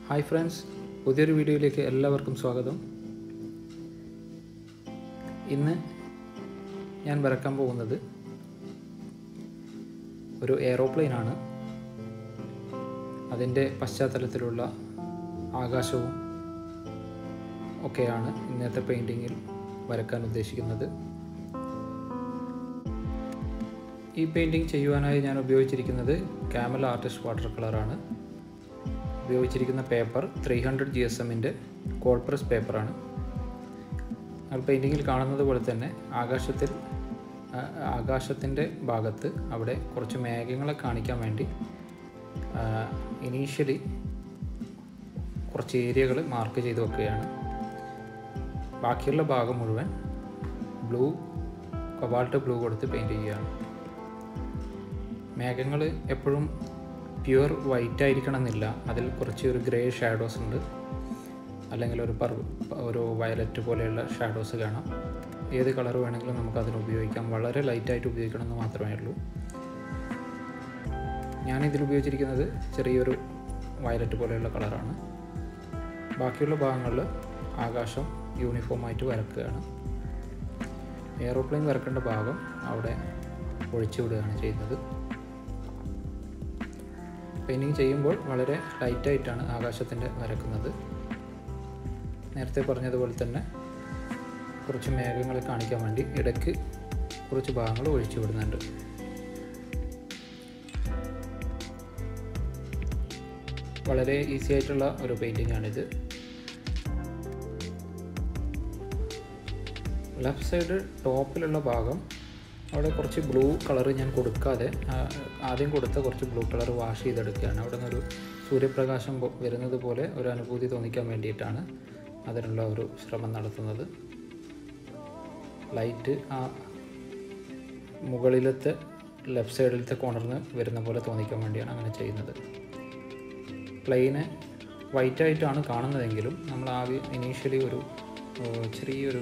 Hi friends, പുതിയൊരു വീഡിയോയിലേക്ക് എല്ലാവർക്കും സ്വാഗതം. ഇന്ന് ഞാൻ വരയ്ക്കാൻ പോകുന്നത് ഒരു എയ്റോപ്ലെയിനാണ്. അതിൻ്റെ പശ്ചാത്തലത്തിലുള്ള ആകാശവും ഒക്കെയാണ് ഇന്നത്തെ പെയിൻറ്റിങ്ങിൽ വരയ്ക്കാൻ ഉദ്ദേശിക്കുന്നത്. ഈ പെയിൻറ്റിങ് ചെയ്യുവാനായി ഞാൻ ഉപയോഗിച്ചിരിക്കുന്നത് camel ആർട്ടിസ്റ്റ് വാട്ടർ കളറാണ്. ഉപയോഗിച്ചിരിക്കുന്ന പേപ്പർ 300 GSMൻ്റെ കോൾഡ് പ്രസ് പേപ്പറാണ്. നമ്മൾ പെയിൻറ്റിങ്ങിൽ കാണുന്നത് പോലെ തന്നെ ആകാശത്തിൻ്റെ ഭാഗത്ത് അവിടെ കുറച്ച് മേഘങ്ങളെ കാണിക്കാൻ വേണ്ടി ഇനീഷ്യലി കുറച്ച് ഏരിയകൾ മാർക്ക് ചെയ്ത് വെക്കുകയാണ്. ബാക്കിയുള്ള ഭാഗം മുഴുവൻ കൊബാൾട്ട് ബ്ലൂ കൊടുത്ത് പെയിൻറ്റ് ചെയ്യുകയാണ്. മേഘങ്ങൾ എപ്പോഴും പ്യുവർ വൈറ്റ് ആയിരിക്കണം എന്നില്ല, അതിൽ കുറച്ച് ഒരു ഗ്രേ ഷാഡോസ് ഉണ്ട്, അല്ലെങ്കിൽ ഒരു വയലറ്റ് പോലെയുള്ള ഷാഡോസ് കാണാം. ഏത് കളർ വേണമെങ്കിലും നമുക്കതിന് ഉപയോഗിക്കാം. വളരെ ലൈറ്റായിട്ട് ഉപയോഗിക്കണമെന്ന് മാത്രമേ ഉള്ളൂ. ഞാനിതിൽ ഉപയോഗിച്ചിരിക്കുന്നത് ചെറിയൊരു വയലറ്റ് പോലെയുള്ള കളറാണ്. ബാക്കിയുള്ള ഭാഗങ്ങളിൽ ആകാശം യൂണിഫോമായിട്ട് വരക്കുകയാണ്. എയ്റോപ്ലെയിൻ വരക്കേണ്ട ഭാഗം അവിടെ ഒഴിച്ചു വിടുകയാണ് ചെയ്യുന്നത്. പെയിൻറ്റിങ് ചെയ്യുമ്പോൾ വളരെ ലൈറ്റായിട്ടാണ് ആകാശത്തിൻ്റെ വരക്കുന്നത്. നേരത്തെ പറഞ്ഞതുപോലെ തന്നെ കുറച്ച് മേഘങ്ങളെ കാണിക്കാൻ വേണ്ടി ഇടയ്ക്ക് കുറച്ച് ഭാഗങ്ങൾ ഒഴിച്ചു വിടുന്നുണ്ട്. വളരെ ഈസി ആയിട്ടുള്ള ഒരു പെയിൻറ്റിങ്ങാണിത്. ലെഫ്റ്റ് സൈഡ് ടോപ്പിലുള്ള ഭാഗം അവിടെ കുറച്ച് ബ്ലൂ കളർ ഞാൻ കൊടുക്കാതെ ആദ്യം കൊടുത്ത കുറച്ച് ബ്ലൂ കളർ വാഷ് ചെയ്തെടുക്കുകയാണ്. അവിടെ നിന്നൊരു സൂര്യപ്രകാശം വരുന്നത് പോലെ ഒരു അനുഭൂതി തോന്നിക്കാൻ വേണ്ടിയിട്ടാണ് അതിനുള്ള ഒരു ശ്രമം നടത്തുന്നത്. ലൈറ്റ് ആ മുകളിലത്തെ ലെഫ്റ്റ് സൈഡിലത്തെ കോർണറിന് വരുന്ന പോലെ തോന്നിക്കാൻ വേണ്ടിയാണ് അങ്ങനെ ചെയ്യുന്നത്. പ്ലെയിന് വൈറ്റായിട്ടാണ് കാണുന്നതെങ്കിലും നമ്മൾ ആദ്യം ഇനീഷ്യലി ഒരു ചെറിയൊരു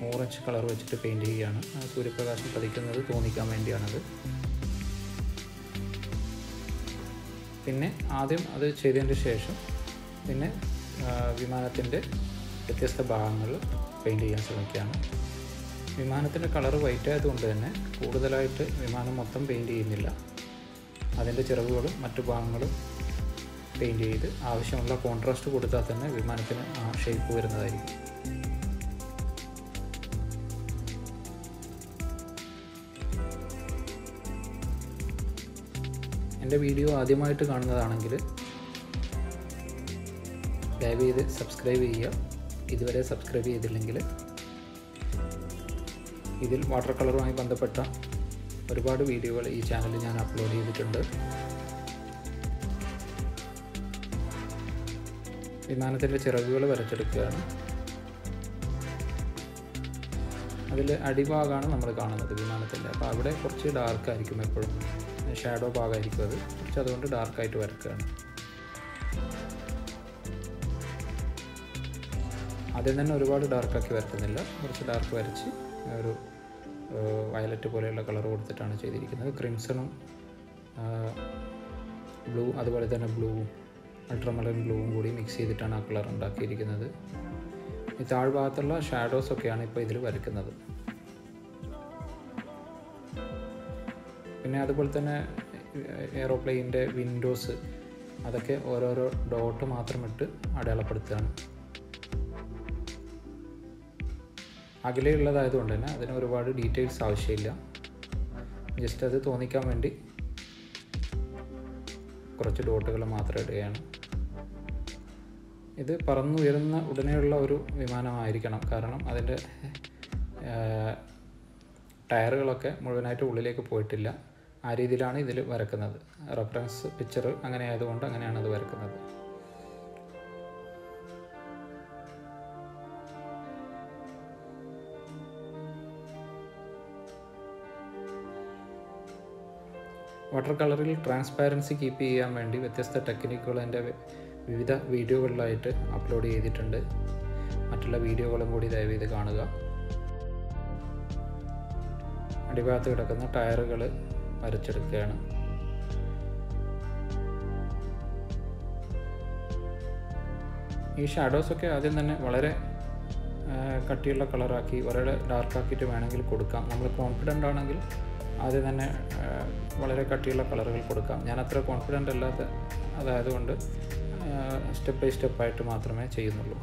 ഓറഞ്ച് കളർ വെച്ചിട്ട് പെയിൻറ്റ് ചെയ്യുകയാണ്. സൂര്യപ്രകാശം പതിക്കുന്നത് തോന്നിക്കാൻ വേണ്ടിയാണത്. പിന്നെ ആദ്യം അത് ചെയ്തതിന് ശേഷം പിന്നെ വിമാനത്തിൻ്റെ വ്യത്യസ്ത ഭാഗങ്ങൾ പെയിൻറ്റ് ചെയ്യാൻ ശ്രമിക്കുകയാണ്. വിമാനത്തിൻ്റെ കളർ വൈറ്റ് ആയതുകൊണ്ട് തന്നെ കൂടുതലായിട്ട് വിമാനം മൊത്തം പെയിൻറ്റ് ചെയ്യുന്നില്ല. അതിൻ്റെ ചിറകുകളും മറ്റു ഭാഗങ്ങളും പെയിൻറ്റ് ചെയ്ത് ആവശ്യമുള്ള കോൺട്രാസ്റ്റ് കൊടുത്താൽ തന്നെ വിമാനത്തിന് ആ ഷേപ്പ് വരുന്നതായിരിക്കും. എൻ്റെ വീഡിയോ ആദ്യമായിട്ട് കാണുന്നതാണെങ്കിൽ ദയവ് ചെയ്ത് സബ്സ്ക്രൈബ് ചെയ്യുക. ഇതുവരെ സബ്സ്ക്രൈബ് ചെയ്തില്ലെങ്കിൽ ഇതിൽ വാട്ടർ കളറുമായി ബന്ധപ്പെട്ട ഒരുപാട് വീഡിയോകൾ ഈ ചാനലിൽ ഞാൻ അപ്ലോഡ് ചെയ്തിട്ടുണ്ട്. വിമാനത്തിൻ്റെ ചിറകുകൾ വരച്ചെടുക്കുകയാണ്. അതിൽ അടിഭാഗമാണ് നമ്മൾ കാണുന്നത് വിമാനത്തിൻ്റെ. അപ്പോൾ അവിടെ കുറച്ച് ഡാർക്കായിരിക്കും, എപ്പോഴും ഷാഡോ ഭാഗമായിരിക്കും അത്. കുറച്ച് അതുകൊണ്ട് ഡാർക്കായിട്ട് വരക്കുകയാണ്. ആദ്യം തന്നെ ഒരുപാട് ഡാർക്കാക്കി വരക്കുന്നില്ല, കുറച്ച് ഡാർക്ക് വരച്ച് ഒരു വയലറ്റ് പോലെയുള്ള കളർ കൊടുത്തിട്ടാണ് ചെയ്തിരിക്കുന്നത്. ക്രിംസണും ബ്ലൂ, അതുപോലെ തന്നെ ബ്ലൂവും അൾട്രാമറൈൻ ബ്ലൂവും കൂടി മിക്സ് ചെയ്തിട്ടാണ് ആ കളർ ഉണ്ടാക്കിയിരിക്കുന്നത്. ഈ താഴ്ഭാഗത്തുള്ള ഷാഡോസൊക്കെയാണ് ഇപ്പോൾ ഇതിൽ വരയ്ക്കുന്നത്. പിന്നെ അതുപോലെ തന്നെ എയ്റോപ്ലെയിനിൻ്റെ വിൻഡോസ് അതൊക്കെ ഓരോരോ ഡോട്ട് മാത്രമിട്ട് അടയാളപ്പെടുത്തുകയാണ്. അകലെയുള്ളതായതുകൊണ്ട് തന്നെ അതിന് ഒരുപാട് ഡീറ്റെയിൽസ് ആവശ്യമില്ല. ജസ്റ്റ് അത് തോന്നിക്കാൻ വേണ്ടി കുറച്ച് ഡോട്ടുകൾ മാത്രം ഇടുകയാണ്. ഇത് പറന്നുയരുന്ന ഉടനെയുള്ള ഒരു വിമാനമായിരിക്കണം, കാരണം അതിൻ്റെ ടയറുകളൊക്കെ മുഴുവനായിട്ട് ഉള്ളിലേക്ക് പോയിട്ടില്ല. ആ രീതിയിലാണ് ഇതിൽ വരക്കുന്നത്. റെഫറൻസ് പിക്ചർ അങ്ങനെ ആയതുകൊണ്ട് അങ്ങനെയാണ് അത് വരക്കുന്നത്. വാട്ടർ കളറിൽ ട്രാൻസ്പാരൻസി കീപ്പ് ചെയ്യാൻ വേണ്ടി വ്യത്യസ്ത ടെക്നിക്കുകൾ എൻ്റെ വിവിധ വീഡിയോകളിലായിട്ട് അപ്ലോഡ് ചെയ്തിട്ടുണ്ട്. മറ്റുള്ള വീഡിയോകളും കൂടി ദയവേത് കാണുക. അടിഭാഗത്ത് കിടക്കുന്ന ടയറുകൾ വരച്ചെടുക്കുകയാണ്. ഈ ഷാഡോസൊക്കെ ആദ്യം തന്നെ വളരെ കട്ടിയുള്ള കളറാക്കി വളരെ ഡാർക്കാക്കിയിട്ട് വേണമെങ്കിൽ കൊടുക്കാം. നമ്മൾ കോൺഫിഡൻ്റ് ആണെങ്കിൽ ആദ്യം തന്നെ വളരെ കട്ടിയുള്ള കളറുകൾ കൊടുക്കാം. ഞാൻ അത്ര കോൺഫിഡൻ്റ് അല്ലാത്ത അതായതുകൊണ്ട് സ്റ്റെപ്പ് ബൈ സ്റ്റെപ്പായിട്ട് മാത്രമേ ചെയ്യുന്നുള്ളൂ.